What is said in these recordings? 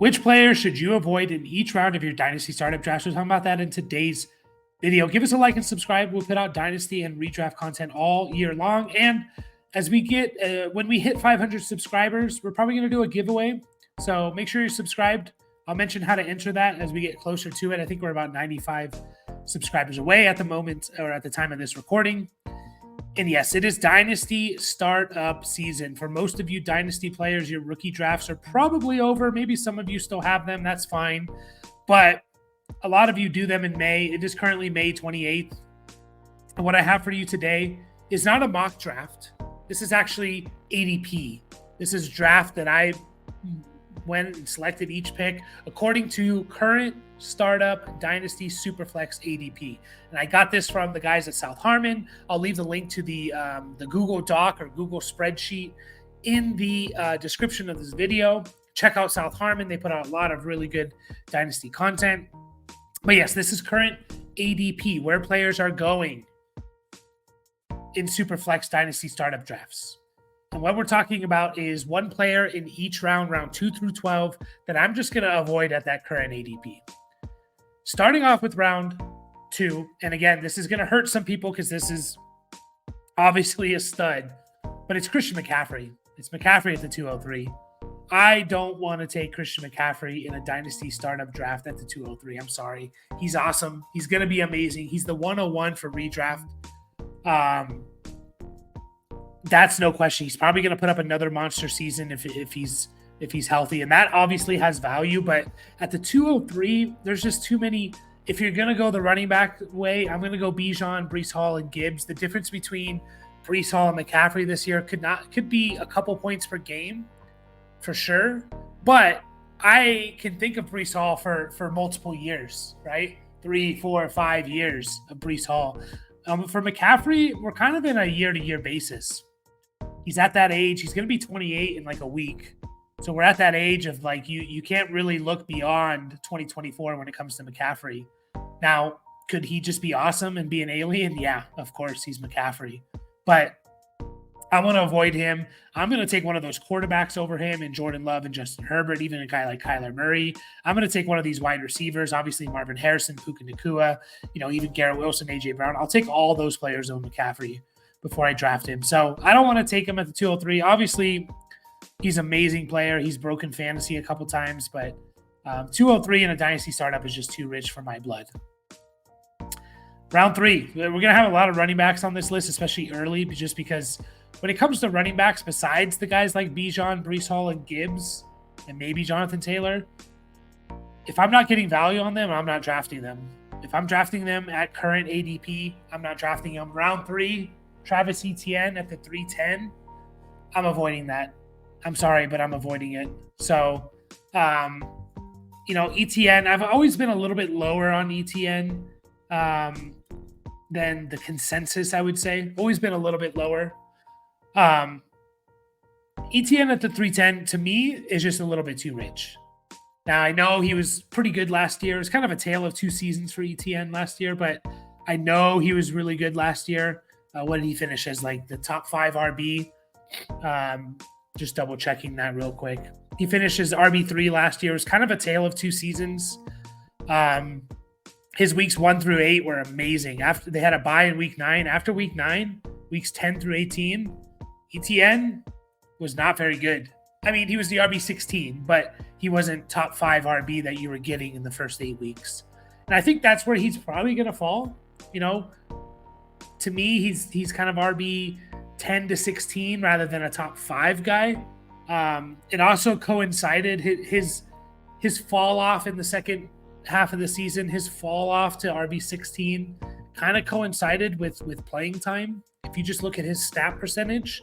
Which player should you avoid in each round of your Dynasty startup draft? We're talking about that in today's video. Give us a like and subscribe. We'll put out Dynasty and redraft content all year long. And as we get, when we hit 500 subscribers, we're probably going to do a giveaway. So make sure you're subscribed. I'll mention how to enter that as we get closer to it. I think we're about 95 subscribers away at the moment, or at the time of this recording. And yes, it is Dynasty startup season. For most of you Dynasty players, your rookie drafts are probably over. Maybe some of you still have them. That's fine. But a lot of you do them in May. It is currently May 28th. And what I have for you today is not a mock draft. This is actually ADP. This is draft that I went and selected each pick according to current startup Dynasty Superflex ADP. And I got this from the guys at South Harmon. I'll leave the link to the Google Doc or Google spreadsheet in the description of this video. Check out South Harmon. They put out a lot of really good Dynasty content. But yes, this is current ADP, where players are going in Superflex Dynasty startup drafts. And what we're talking about is one player in each round 2 through 12, that I'm just going to avoid at that current ADP. Starting off with round 2, and again, this is going to hurt some people because this is obviously a stud, but it's Christian McCaffrey. It's McCaffrey at the 203. I don't want to take Christian McCaffrey in a Dynasty startup draft at the 203. I'm sorry. He's awesome. He's going to be amazing. He's the 101 for redraft. That's no question. He's probably going to put up another monster season if he's healthy, and that obviously has value. But at the 203, there's just too many. If you're going to go the running back way, I'm going to go Bijan, Breece Hall, and Gibbs. The difference between Breece Hall and McCaffrey this year could be a couple points per game for sure. But I can think of Breece Hall for multiple years, right? 3, 4, 5 years of Breece Hall. For McCaffrey, we're kind of in a year-to-year basis. He's at that age. He's going to be 28 in like a week. So we're at that age of like, you can't really look beyond 2024 when it comes to McCaffrey. Now, could he just be awesome and be an alien? Yeah, of course, he's McCaffrey. But I want to avoid him. I'm going to take one of those quarterbacks over him, and Jordan Love and Justin Herbert, even a guy like Kyler Murray. I'm going to take one of these wide receivers, obviously Marvin Harrison, Puka Nacua, even Garrett Wilson, A.J. Brown. I'll take all those players over McCaffrey before I draft him. So I don't want to take him at the 203. Obviously, he's an amazing player. He's broken fantasy a couple times, but 203 in a Dynasty startup is just too rich for my blood. Round 3, we're going to have a lot of running backs on this list, especially early, just because when it comes to running backs, besides the guys like Bijan, Breece Hall, and Gibbs, and maybe Jonathan Taylor, if I'm not getting value on them, I'm not drafting them. If I'm drafting them at current ADP, I'm not drafting them. Round 3, Travis Etienne at the 310, I'm avoiding that. I'm sorry, but I'm avoiding it. So, Etienne, I've always been a little bit lower on Etienne than the consensus, I would say. Always been a little bit lower. Etienne at the 310, to me, is just a little bit too rich. Now, I know he was pretty good last year. It was kind of a tale of two seasons for Etienne last year, but I know he was really good last year. What did he finish as, like the top 5 RB? Just double checking that real quick. He finished as RB3 last year. It was kind of a tale of two seasons. His weeks 1 through 8 were amazing. After they had a bye in week 9. After week 9, weeks 10 through 18, Etienne was not very good. I mean, he was the RB16, but he wasn't top 5 RB that you were getting in the first 8 weeks. And I think that's where he's probably going to fall. To me, he's kind of RB 10 to 16 rather than a top 5 guy. It also coincided his fall off in the second half of the season. His fall off to RB16 kind of coincided with playing time. If you just look at his snap percentage,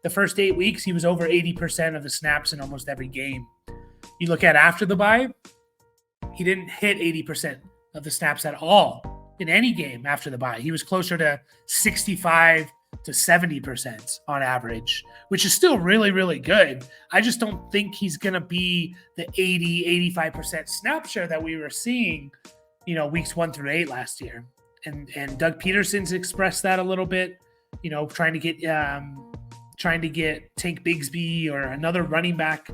the first 8 weeks, he was over 80% of the snaps in almost every game. You look at after the bye, he didn't hit 80% of the snaps at all in any game after the bye. He was closer to 65 to 70% on average, which is still really, really good. I just don't think he's going to be the 80, 85% snap share that we were seeing, weeks 1 through 8 last year. And Doug Peterson's expressed that a little bit, trying to get Tank Bigsby or another running back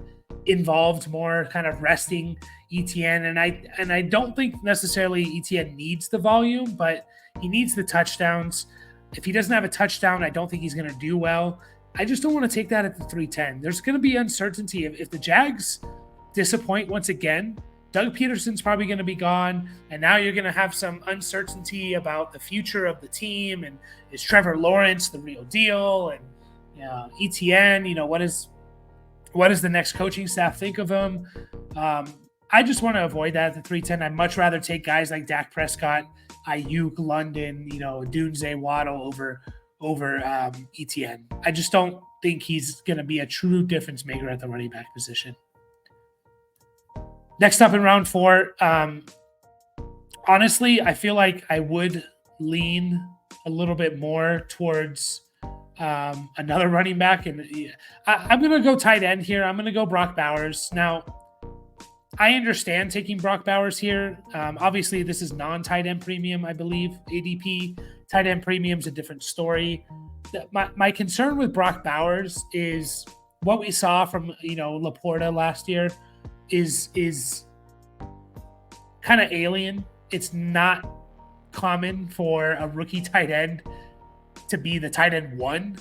involved more, kind of resting ETN. And I don't think necessarily ETN needs the volume, but he needs the touchdowns. If he doesn't have a touchdown, I don't think he's going to do well. I just don't want to take that at the 310. There's going to be uncertainty. If the Jags disappoint once again, Doug Peterson's probably going to be gone, and now you're going to have some uncertainty about the future of the team. And is Trevor Lawrence the real deal? And ETN, what does the next coaching staff think of him? I just want to avoid that at the 310. I'd much rather take guys like Dak Prescott, Ayuk, London, Dunze, Waddle over ETN. I just don't think he's going to be a true difference maker at the running back position. Next up in round 4, honestly, I feel like I would lean a little bit more towards another running back. And I'm going to go tight end here. I'm going to go Brock Bowers. Now, I understand taking Brock Bowers here. Obviously, this is non-tight end premium, I believe, ADP. Tight end premium is a different story. My concern with Brock Bowers is what we saw from, Laporta last year is kind of alien. It's not common for a rookie tight end to be the tight end 1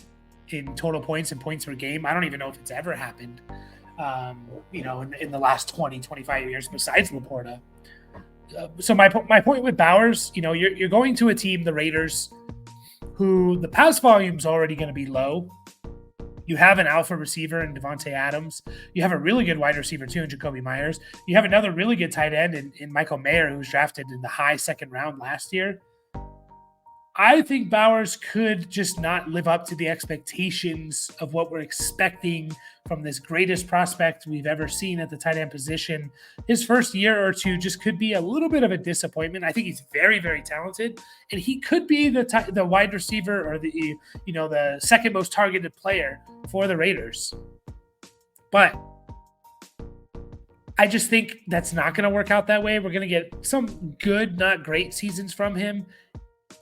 in total points and points per game. I don't even know if it's ever happened, in the last 20, 25 years besides Laporta. So my point with Bowers, you're going to a team, the Raiders, who the pass volume is already going to be low. You have an alpha receiver in Devontae Adams. You have a really good wide receiver too in Jacoby Myers. You have another really good tight end in Michael Mayer, who was drafted in the high second round last year. I think Bowers could just not live up to the expectations of what we're expecting from this greatest prospect we've ever seen at the tight end position. His first year or two just could be a little bit of a disappointment. I think he's very, very talented, and he could be the wide receiver or the second most targeted player for the Raiders. But I just think that's not going to work out that way. We're going to get some good, not great seasons from him,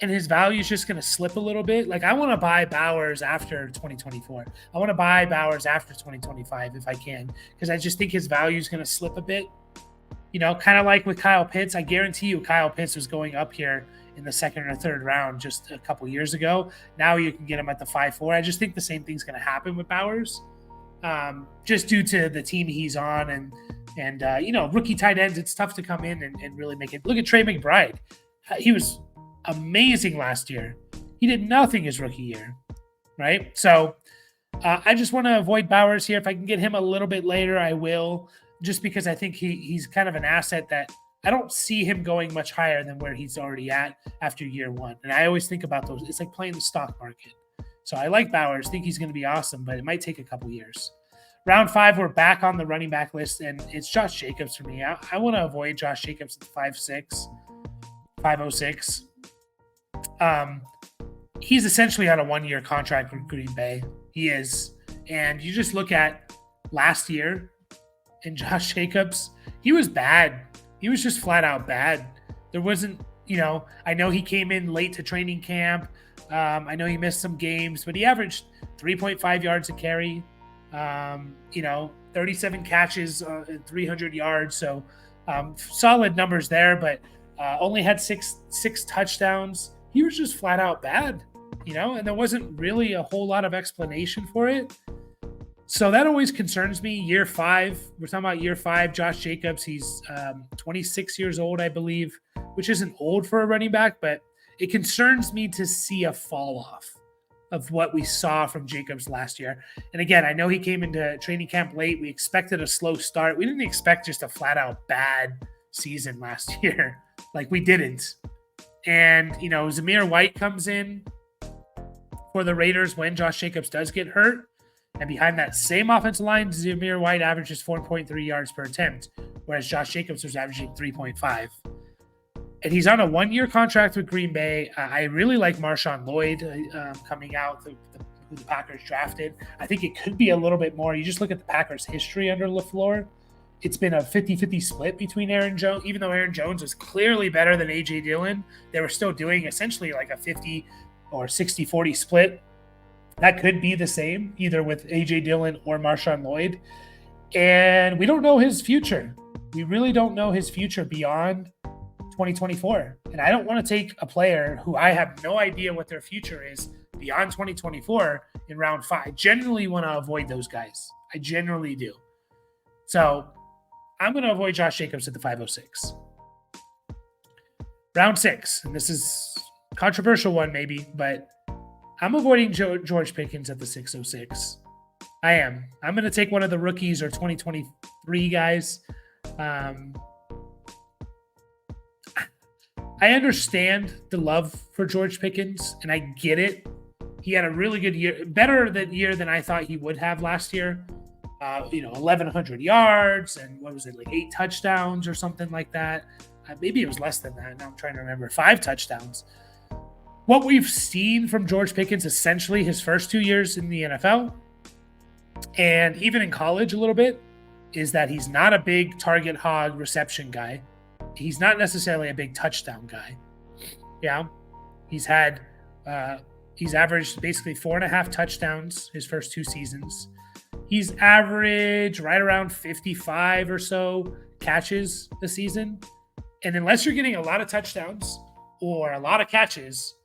and his value is just going to slip a little bit. Like, I want to buy Bowers after 2024. I want to buy Bowers after 2025 if I can, because I just think his value is going to slip a bit. Kind of like with Kyle Pitts. I guarantee you Kyle Pitts was going up here in the second or third round just a couple years ago. Now you can get him at the 5-4. I just think the same thing's going to happen with Bowers, just due to the team he's on. And rookie tight ends, it's tough to come in and really make it. Look at Trey McBride. He was amazing last year. He did nothing his rookie year, right? So I just want to avoid Bowers here. If I can get him a little bit later, I will, just because I think he's kind of an asset that I don't see him going much higher than where he's already at after year 1. And I always think about those. It's like playing the stock market. So I like Bowers, think he's going to be awesome, but it might take a couple years. Round 5, we're back on the running back list, and it's Josh Jacobs for me. I want to avoid Josh Jacobs at 506. He's essentially on a 1-year contract with Green Bay. He is. And you just look at last year and Josh Jacobs, he was bad. He was just flat out bad. There wasn't, I know he came in late to training camp. I know he missed some games, but he averaged 3.5 yards a carry, 37 catches, 300 yards. So solid numbers there, but only had six touchdowns. He was just flat out bad, and there wasn't really a whole lot of explanation for it. So that always concerns me. Year 5, we're talking about year 5, Josh Jacobs. He's 26 years old, I believe, which isn't old for a running back, but it concerns me to see a fall off of what we saw from Jacobs last year. And again, I know he came into training camp late. We expected a slow start. We didn't expect just a flat out bad season last year. Like, we didn't. And, Zamir White comes in for the Raiders when Josh Jacobs does get hurt. And behind that same offensive line, Zamir White averages 4.3 yards per attempt, whereas Josh Jacobs was averaging 3.5. And he's on a 1-year contract with Green Bay. I really like Marshawn Lloyd coming out, who the Packers drafted. I think it could be a little bit more. You just look at the Packers' history under LaFleur. It's been a 50-50 split between Aaron Jones. Even though Aaron Jones was clearly better than A.J. Dillon, they were still doing essentially like a 50 or 60-40 split. That could be the same, either with A.J. Dillon or Marshawn Lloyd. And we don't know his future. We really don't know his future beyond 2024. And I don't want to take a player who I have no idea what their future is beyond 2024 in round 5. I generally want to avoid those guys. I generally do. So I'm going to avoid Josh Jacobs at the 506. Round 6, and this is a controversial one maybe, but I'm avoiding George Pickens at the 606. I am. I'm going to take one of the rookies or 2023 guys. I understand the love for George Pickens, and I get it. He had a really good year, better year than I thought he would have last year. 1,100 yards and what was it, like 8 touchdowns or something like that. Maybe it was less than that. Now I'm trying to remember. 5 touchdowns. What we've seen from George Pickens essentially his first 2 years in the NFL and even in college a little bit is that he's not a big target hog reception guy. He's not necessarily a big touchdown guy. Yeah. He's averaged basically 4.5 touchdowns his first 2 seasons. He's averaged right around 55 or so catches a season. And unless you're getting a lot of touchdowns or a lot of catches,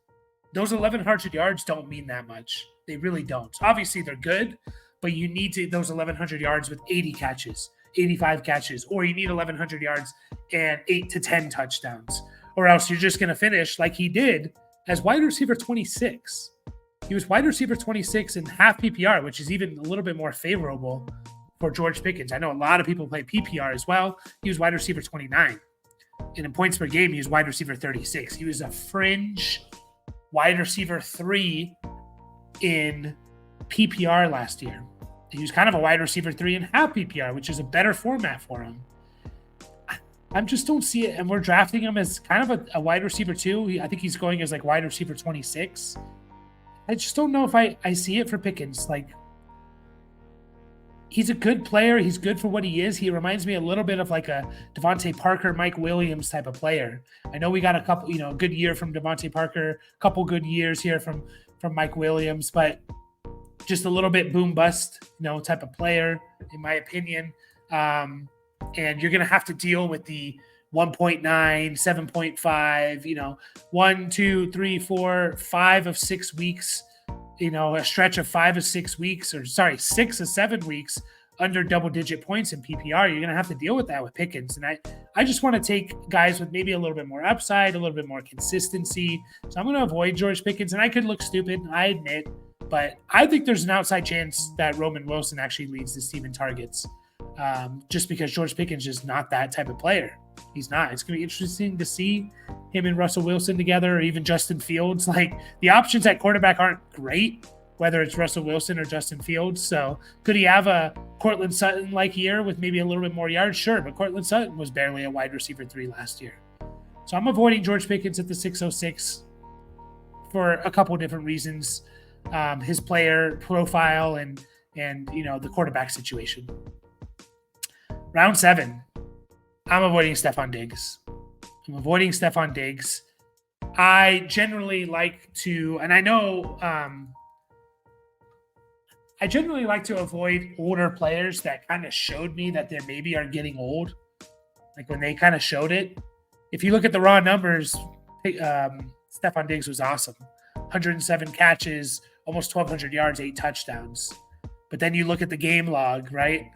those 1,100 yards don't mean that much. They really don't. Obviously, they're good, but you need those 1,100 yards with 80 catches, 85 catches, or you need 1,100 yards and 8 to 10 touchdowns, or else you're just going to finish like he did as wide receiver 26. He was wide receiver 26 in half PPR, which is even a little bit more favorable for George Pickens. I know a lot of people play PPR as well. He was wide receiver 29. And in points per game, he was wide receiver 36. He was a fringe wide receiver 3 in PPR last year. He was kind of a wide receiver 3 in half PPR, which is a better format for him. I just don't see it. And we're drafting him as kind of a wide receiver 2. I think he's going as like wide receiver 26. I just don't know if I see it for Pickens. Like, he's a good player. He's good for what he is. He reminds me a little bit of like a Devontae Parker, Mike Williams type of player. I know we got a couple, good year from Devontae Parker, a couple good years here from Mike Williams, but just a little bit boom bust, type of player, in my opinion. And you're going to have to deal with the 1.9, 7.5, 1, 2, 3, 4, 5 of 6 weeks, a stretch of 5 of 6 weeks, 6 of 7 weeks under double-digit points in PPR. You're going to have to deal with that with Pickens. And I just want to take guys with maybe a little bit more upside, a little bit more consistency. So I'm going to avoid George Pickens. And I could look stupid, I admit, but I think there's an outside chance that Roman Wilson actually leads this team in targets, just because George Pickens is not that type of player. He's not. It's going to be interesting to see him and Russell Wilson together, or even Justin Fields. Like, the options at quarterback aren't great, whether it's Russell Wilson or Justin Fields. So could he have a Cortland Sutton-like year with maybe a little bit more yards? Sure, but Cortland Sutton was barely a wide receiver 3 last year. So I'm avoiding George Pickens at the 606 for a couple different reasons. His player profile and the quarterback situation. Round 7. I'm avoiding Stephon Diggs. I generally like to, and I know I generally like to avoid older players that kind of showed me that they maybe are getting old. Like when they kind of showed it. If you look at the raw numbers, Stephon Diggs was awesome. 107 catches, almost 1,200 yards, 8 touchdowns. But then you look at the game log, right?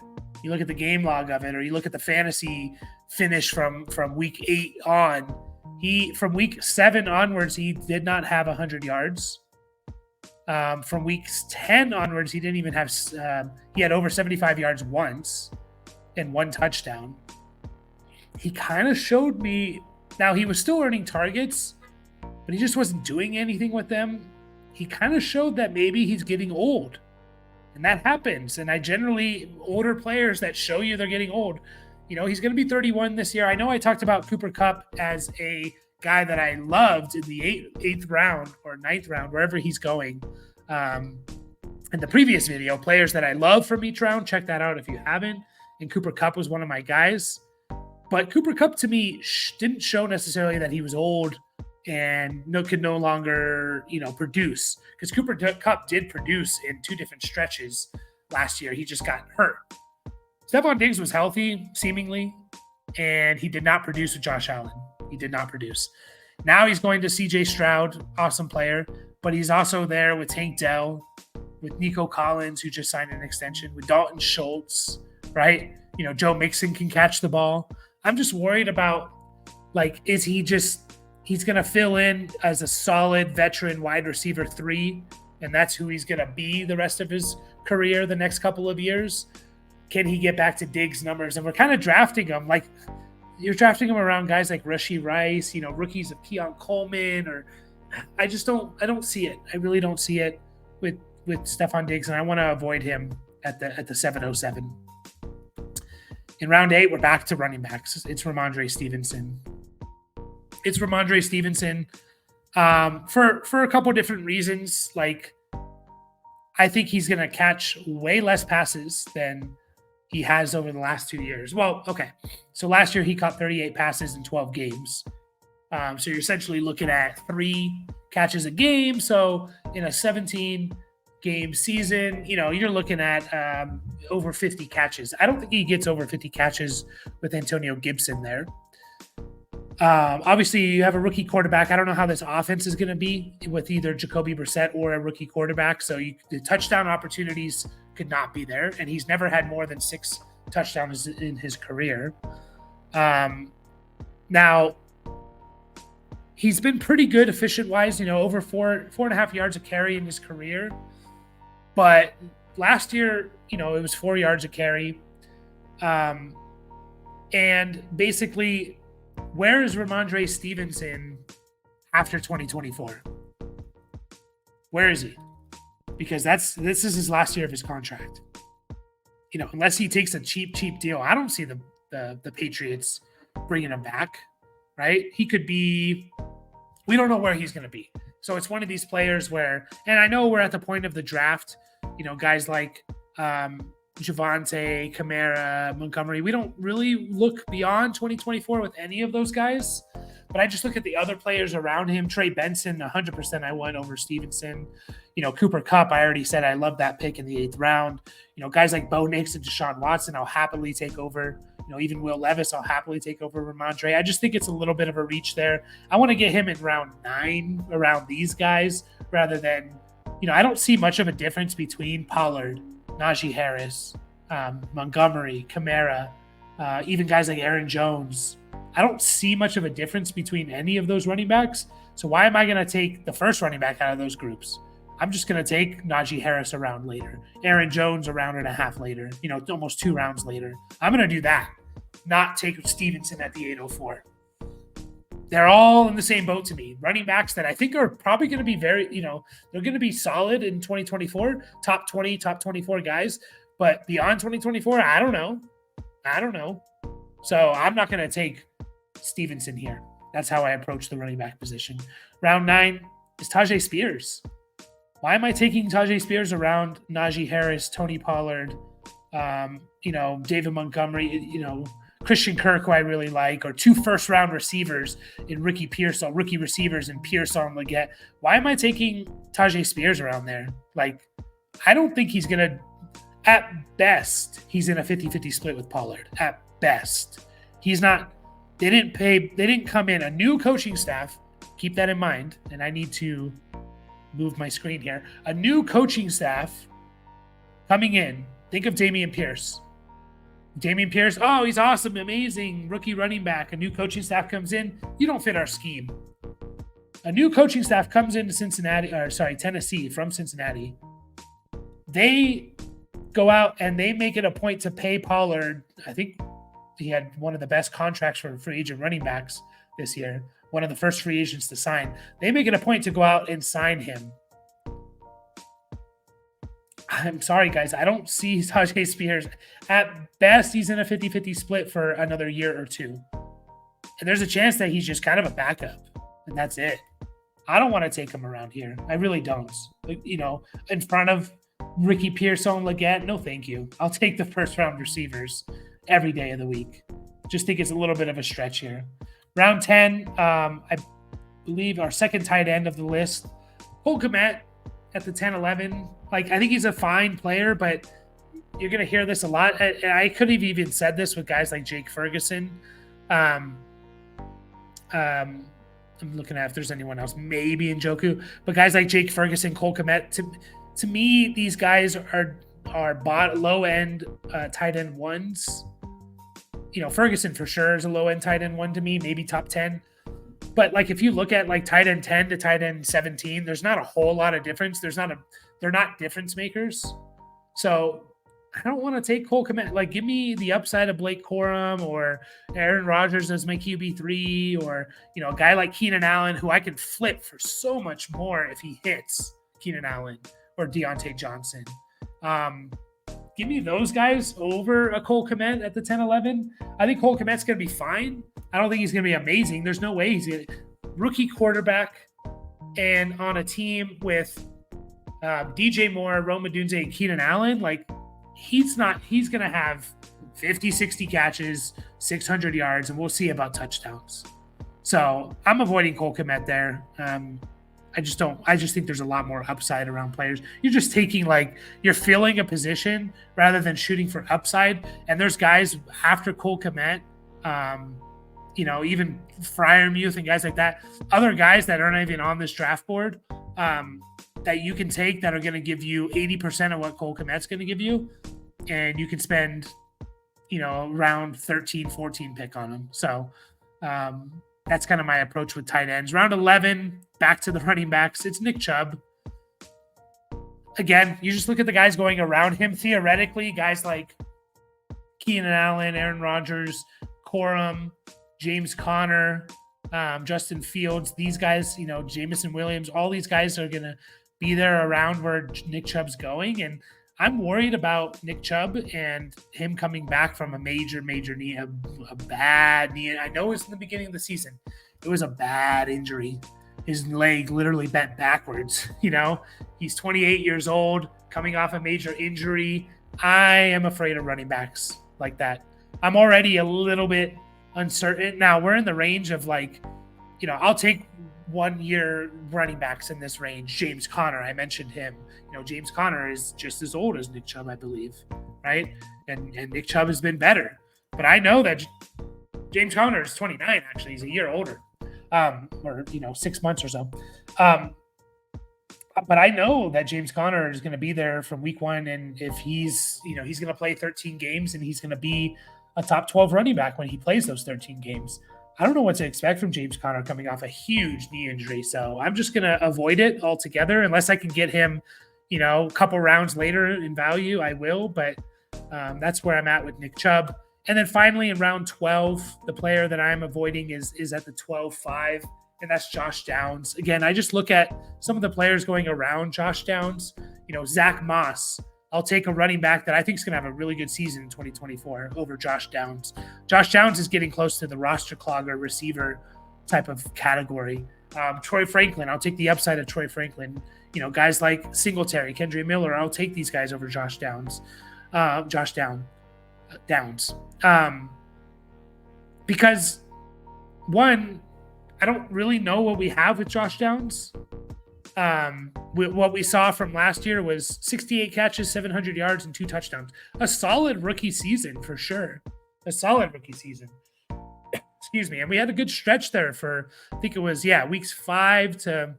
You look at the game log of it, or you look at the fantasy finish from week 8 on. From week 7 onwards, he did not have 100 yards. From weeks 10 onwards, he didn't even have. He had over 75 yards once and 1 touchdown. He kind of showed me. Now, he was still earning targets, but he just wasn't doing anything with them. He kind of showed that maybe he's getting old. And that happens. And I generally, older players that show you they're getting old, he's going to be 31 this year. I know I talked about Cooper Kupp as a guy that I loved in the 8th round or 9th round, wherever he's going. In the previous video, players that I love from each round, check that out if you haven't. And Cooper Kupp was one of my guys. But Cooper Kupp, to me, didn't show necessarily that he was old and could no longer, produce. Because Cooper Kupp did produce in 2 different stretches last year. He just got hurt. Stephon Diggs was healthy, seemingly, and he did not produce with Josh Allen. He did not produce. Now he's going to CJ Stroud, awesome player, but he's also there with Tank Dell, with Nico Collins, who just signed an extension, with Dalton Schultz, right? Joe Mixon can catch the ball. I'm just worried about, is he's going to fill in as a solid veteran wide receiver 3, and that's who he's going to be the rest of his career the next couple of years? Can he get back to Diggs numbers? And we're kind of drafting him you're drafting him around guys like Rashee Rice, rookies of Keon Coleman, or I don't see it. I really don't see it with Stephon Diggs, and I want to avoid him at the 707. In round 8, we're back to running backs. It's Ramondre Stevenson. For a couple different reasons. I think he's going to catch way less passes than he has over the last 2 years. Well, okay. So last year he caught 38 passes in 12 games. So you're essentially looking at 3 catches a game. So in a 17-game season, you're looking at over 50 catches. I don't think he gets over 50 catches with Antonio Gibson there. Obviously, you have a rookie quarterback. I don't know how this offense is going to be with either Jacoby Brissett or a rookie quarterback. So the touchdown opportunities could not be there. And he's never had more than 6 touchdowns in his career. Now, he's been pretty good efficient-wise, over 4.5 yards a carry in his career. But last year, it was 4 yards a carry. And basically, where is Ramondre Stevenson after 2024? Where is he? Because this is his last year of his contract. Unless he takes a cheap deal, I don't see the Patriots bringing him back, right? He could be, we don't know where he's going to be. So it's one of these players where, and I know we're at the point of the draft, guys like Javonte, Kamara, Montgomery. We don't really look beyond 2024 with any of those guys, but I just look at the other players around him. Trey Benson, 100% I went over Stevenson. Cooper Kupp, I already said I love that pick in the 8th round. Guys like Bo Nix and Deshaun Watson, I'll happily take over. Even Will Levis, I'll happily take over Ramondre. I just think it's a little bit of a reach there. I want to get him in round 9 around these guys rather than, I don't see much of a difference between Pollard, Najee Harris, Montgomery, Kamara, even guys like Aaron Jones. I don't see much of a difference between any of those running backs. So why am I going to take the first running back out of those groups? I'm just going to take Najee Harris a round later, Aaron Jones a round and a half later, almost 2 rounds later. I'm going to do that, not take Stevenson at the 804. They're all in the same boat to me. Running backs that I think are probably going to be very, they're going to be solid in 2024, top 20, top 24 guys. But beyond 2024, I don't know. So I'm not going to take Stevenson here. That's how I approach the running back position. Round 9 is Tajay Spears. Why am I taking Tajay Spears around Najee Harris, Tony Pollard, David Montgomery, Christian Kirk, who I really like, or 2 first-round receivers in rookie receivers in Pearson Leggett? Why am I taking Tajay Spears around there? I don't think he's going to, at best, he's in a 50-50 split with Pollard. At best. He's not, they didn't come in. A new coaching staff, keep that in mind, and I need to move my screen here. A new coaching staff coming in. Think of Dameon Pierce. Oh, he's awesome, amazing, rookie running back. A new coaching staff comes in. You don't fit our scheme. A new coaching staff comes into Tennessee from Cincinnati. They go out and they make it a point to pay Pollard. I think he had one of the best contracts for free agent running backs this year. One of the first free agents to sign. They make it a point to go out and sign him. I'm sorry, guys. I don't see Tajay Spears. At best, he's in a 50-50 split for another year or 2. And there's a chance that he's just kind of a backup. And that's it. I don't want to take him around here. I really don't. In front of Ricky Pearson Leggett, no thank you. I'll take the first-round receivers every day of the week. Just think it's a little bit of a stretch here. Round 10, I believe our second tight end of the list, Cole Kmet at the 10-11. I think he's a fine player, but you're going to hear this a lot. And I could have even said this with guys like Jake Ferguson. I'm looking at if there's anyone else, maybe Njoku, but guys like Jake Ferguson, Cole Kmet, to me, these guys are low end tight end ones. You know, Ferguson for sure is a low end tight end one to me, maybe top 10. But like if you look at like tight end 10 to tight end 17, there's not a whole lot of difference. They're not difference makers. So I don't want to take Cole Kmet. Like, give me the upside of Blake Corum or Aaron Rodgers as my QB3, or, you know, a guy like Keenan Allen, who I could flip for so much more if he hits Keenan Allen or Deontay Johnson. Give me those guys over a Cole Kmet at the 10-11. I think Cole Kmet's going to be fine. I don't think he's going to be amazing. There's no way he's going to. Rookie quarterback and on a team with DJ Moore, Rome Odunze, and Keenan Allen, like, he's going to have 50, 60 catches, 600 yards, and we'll see about touchdowns. So I'm avoiding Cole Kmet there. I just think there's a lot more upside around players. You're just taking, like, you're filling a position rather than shooting for upside. And there's guys after Cole Kmet, you know, even Freiermuth and guys like that, other guys that aren't even on this draft board, that you can take that are going to give you 80% of what Cole Kmet's going to give you. And you can spend, you know, around 13, 14 pick on them. So that's kind of my approach with tight ends. Round 11, back to the running backs. It's Nick Chubb. Again, you just look at the guys going around him. Theoretically, guys like Keenan Allen, Aaron Rodgers, Corum, James Conner, Justin Fields, these guys, you know, Jameson Williams, all these guys are going to be there around where Nick Chubb's going. And I'm worried about Nick Chubb and him coming back from a major knee, a bad knee. I know it's in the beginning of the season. It was a bad injury. His leg literally bent backwards. You know, he's 28 years old, coming off a major injury. I am afraid of running backs like that. I'm already a little bit uncertain. Now, we're in the range of, like, you know, I'll take 1 year running backs in this range. James Conner, I mentioned him. You know, James Conner is just as old as Nick Chubb, I believe, right? And Nick Chubb has been better. But I know that James Conner is 29, actually. He's a year older, or, you know, 6 months or so. But I know that James Conner is going to be there from week 1. And if he's, you know, he's going to play 13 games and he's going to be a top 12 running back when he plays those 13 games. I don't know what to expect from James Conner coming off a huge knee injury. So I'm just going to avoid it altogether. Unless I can get him, you know, a couple rounds later in value, I will. But that's where I'm at with Nick Chubb. And then finally in round 12, the player that I'm avoiding is at the 12-5, and that's Josh Downs. Again, I just look at some of the players going around Josh Downs. You know, Zach Moss. I'll take a running back that I think is going to have a really good season in 2024 over Josh Downs. Josh Downs is getting close to the roster clogger receiver type of category. Troy Franklin, I'll take the upside of Troy Franklin. You know, guys like Singletary, Kendre Miller, I'll take these guys over Josh Downs. Downs. Because, one, I don't really know what we have with Josh Downs. What we saw from last year was 68 catches, 700 yards, and 2 touchdowns. A solid rookie season for sure. A solid rookie season. Excuse me. And we had a good stretch there for, I think it was, weeks 5 to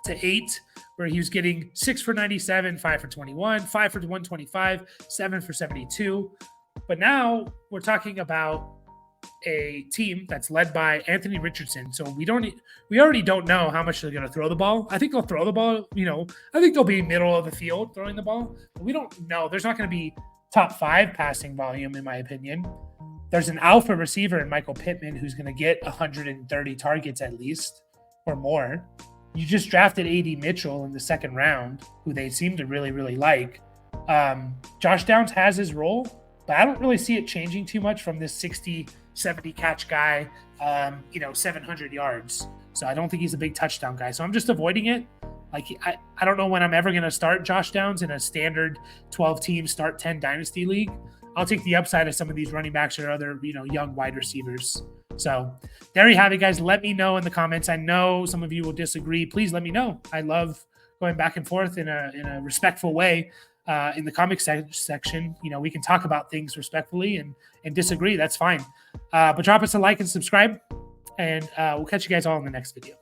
8, where he was getting 6 for 97, 5 for 21, 5 for 125, 7 for 72. But now we're talking about a team that's led by Anthony Richardson. So we already don't know how much they're going to throw the ball. I think they'll throw the ball, you know, I think they'll be middle of the field throwing the ball, but we don't know. There's not going to be top 5 passing volume, in my opinion. There's an alpha receiver in Michael Pittman who's going to get 130 targets at least or more. You just drafted A.D. Mitchell in the 2nd round, who they seem to really, really like. Josh Downs has his role, but I don't really see it changing too much from this 60, 70 catch guy, 700 yards. So I don't think he's a big touchdown guy. So I'm just avoiding it. Like, I don't know when I'm ever going to start Josh Downs in a standard 12-team start 10 dynasty league. I'll take the upside of some of these running backs or other, you know, young wide receivers. So there you have it, guys. Let me know in the comments. I know some of you will disagree. Please let me know. I love going back and forth in a respectful way. in the comic section. You know, we can talk about things respectfully and disagree. That's fine. But drop us a like and subscribe, and we'll catch you guys all in the next video.